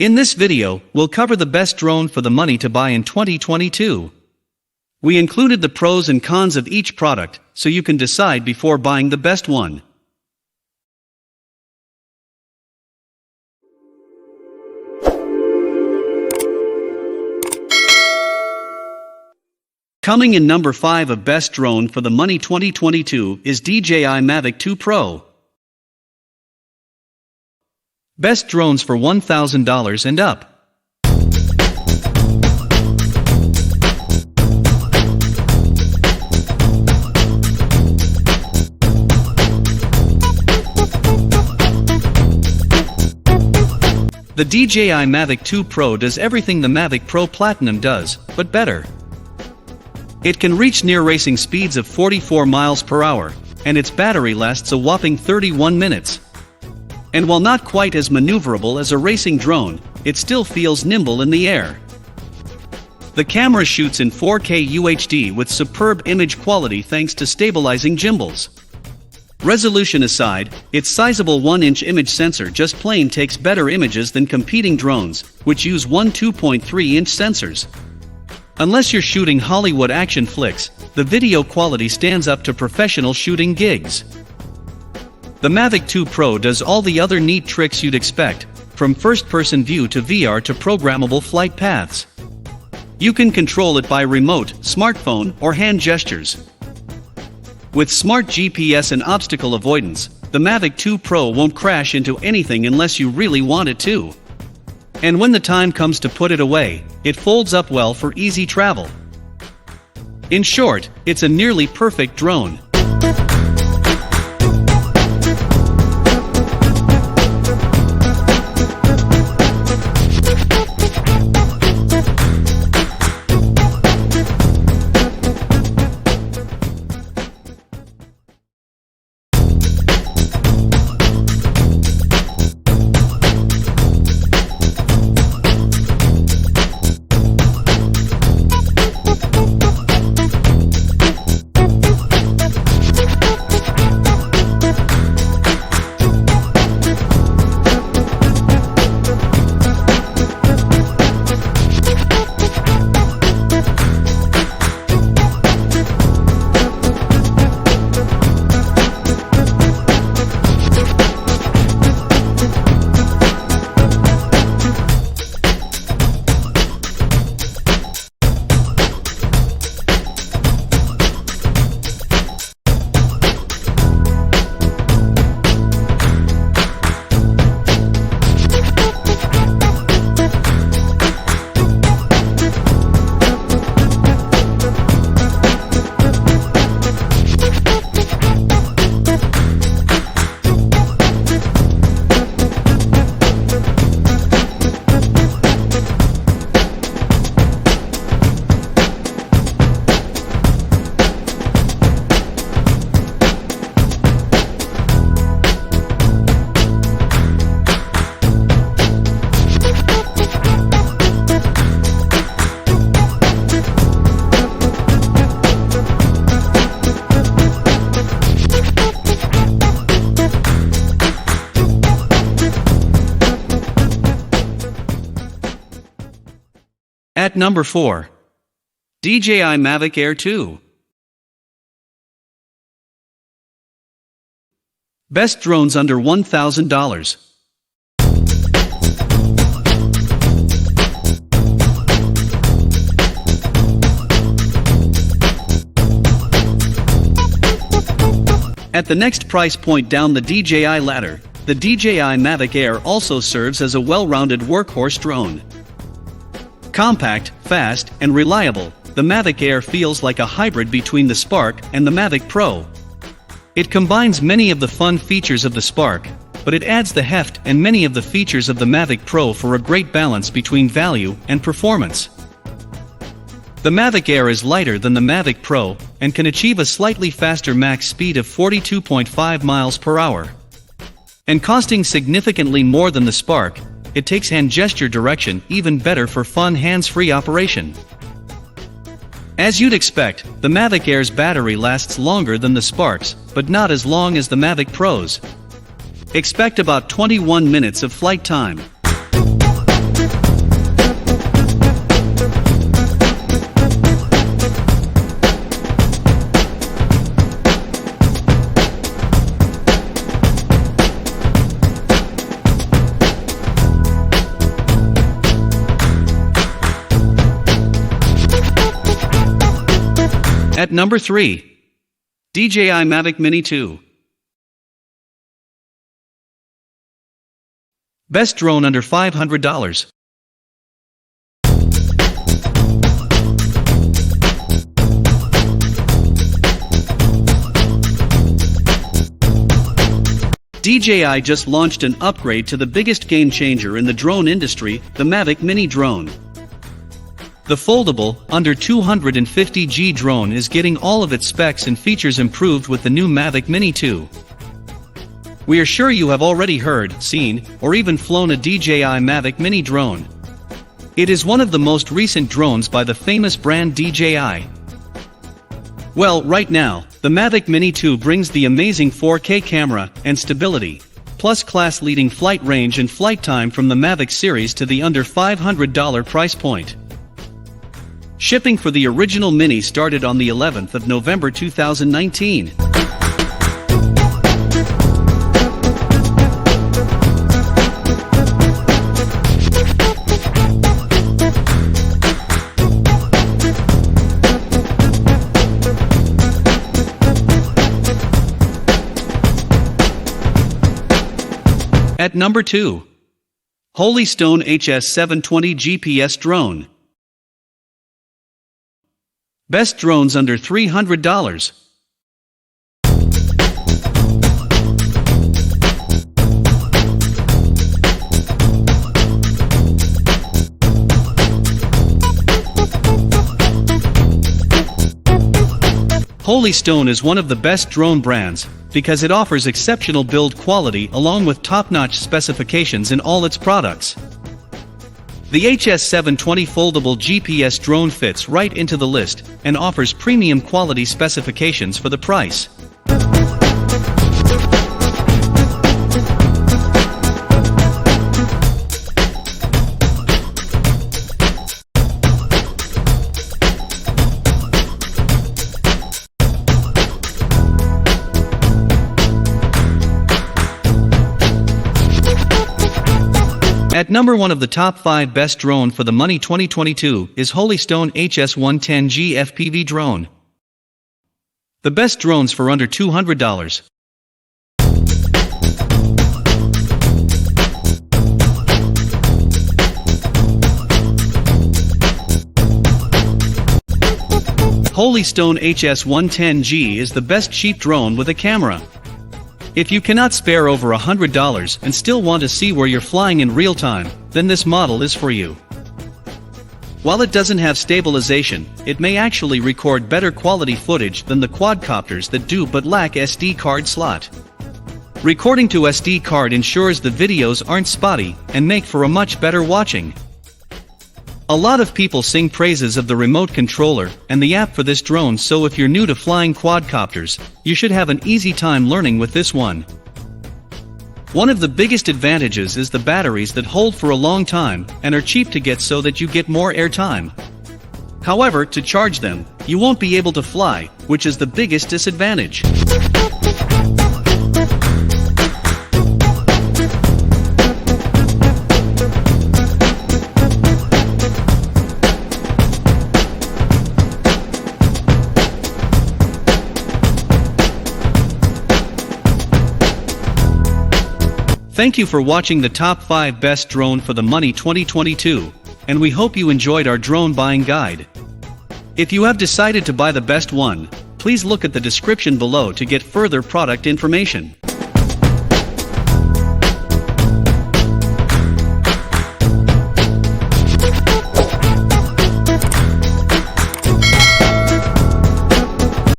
In this video, we'll cover the best drone for the money to buy in 2022. We included the pros and cons of each product, so you can decide before buying the best one. Coming in number 5 of best drone for the money 2022 is DJI Mavic 2 Pro. Best drones for $1,000 and up. The DJI Mavic 2 Pro does everything the Mavic Pro Platinum does, but better. It can reach near racing speeds of 44 miles per hour, and its battery lasts a whopping 31 minutes. And while not quite as maneuverable as a racing drone, it still feels nimble in the air. The camera shoots in 4K UHD with superb image quality thanks to stabilizing gimbals. Resolution aside, its sizable 1-inch image sensor just plain takes better images than competing drones, which use 2.3-inch sensors. Unless you're shooting Hollywood action flicks, the video quality stands up to professional shooting gigs. The Mavic 2 Pro does all the other neat tricks you'd expect, from first-person view to VR to programmable flight paths. You can control it by remote, smartphone, or hand gestures. With smart GPS and obstacle avoidance, the Mavic 2 Pro won't crash into anything unless you really want it to. And when the time comes to put it away, it folds up well for easy travel. In short, it's a nearly perfect drone. At number 4. DJI Mavic Air 2. Best drones under $1,000. At the next price point down the DJI ladder, the DJI Mavic Air also serves as a well-rounded workhorse drone. Compact, fast, and reliable, the Mavic Air feels like a hybrid between the Spark and the Mavic Pro. It combines many of the fun features of the Spark, but it adds the heft and many of the features of the Mavic Pro for a great balance between value and performance. The Mavic Air is lighter than the Mavic Pro and can achieve a slightly faster max speed of 42.5 miles per hour. And costing significantly more than the Spark, it takes hand gesture direction even better for fun hands-free operation. As you'd expect, the Mavic Air's battery lasts longer than the Spark's, but not as long as the Mavic Pro's. Expect about 21 minutes of flight time. At number 3. DJI Mavic Mini 2. Best drone under $500. DJI just launched an upgrade to the biggest game changer in the drone industry, the Mavic Mini drone. The foldable, under 250g drone is getting all of its specs and features improved with the new Mavic Mini 2. We are sure you have already heard, seen, or even flown a DJI Mavic Mini drone. It is one of the most recent drones by the famous brand DJI. Well, right now, the Mavic Mini 2 brings the amazing 4K camera and stability, plus class-leading flight range and flight time from the Mavic series to the under $500 price point. Shipping for the original Mini started on the 11th of November 2019. At number 2. Holystone HS720 GPS Drone. Best drones under $300. Holystone is one of the best drone brands, because it offers exceptional build quality along with top-notch specifications in all its products. The HS720 foldable GPS drone fits right into the list, and offers premium quality specifications for the price. At number 1 of the top 5 best drone for the money 2022 is Holystone HS110G FPV drone. The best drones for under $200. Holystone HS110G is the best cheap drone with a camera. If you cannot spare over $100 and still want to see where you're flying in real time, then this model is for you. While it doesn't have stabilization, it may actually record better quality footage than the quadcopters that do but lack SD card slot. Recording to SD card ensures the videos aren't spotty and make for a much better watching. A lot of people sing praises of the remote controller and the app for this drone, so if you're new to flying quadcopters, you should have an easy time learning with this one. One of the biggest advantages is the batteries that hold for a long time and are cheap to get so that you get more airtime. However, to charge them, you won't be able to fly, which is the biggest disadvantage. Thank you for watching the top 5 best drone for the money 2022, and we hope you enjoyed our drone buying guide. If you have decided to buy the best one, please look at the description below to get further product information.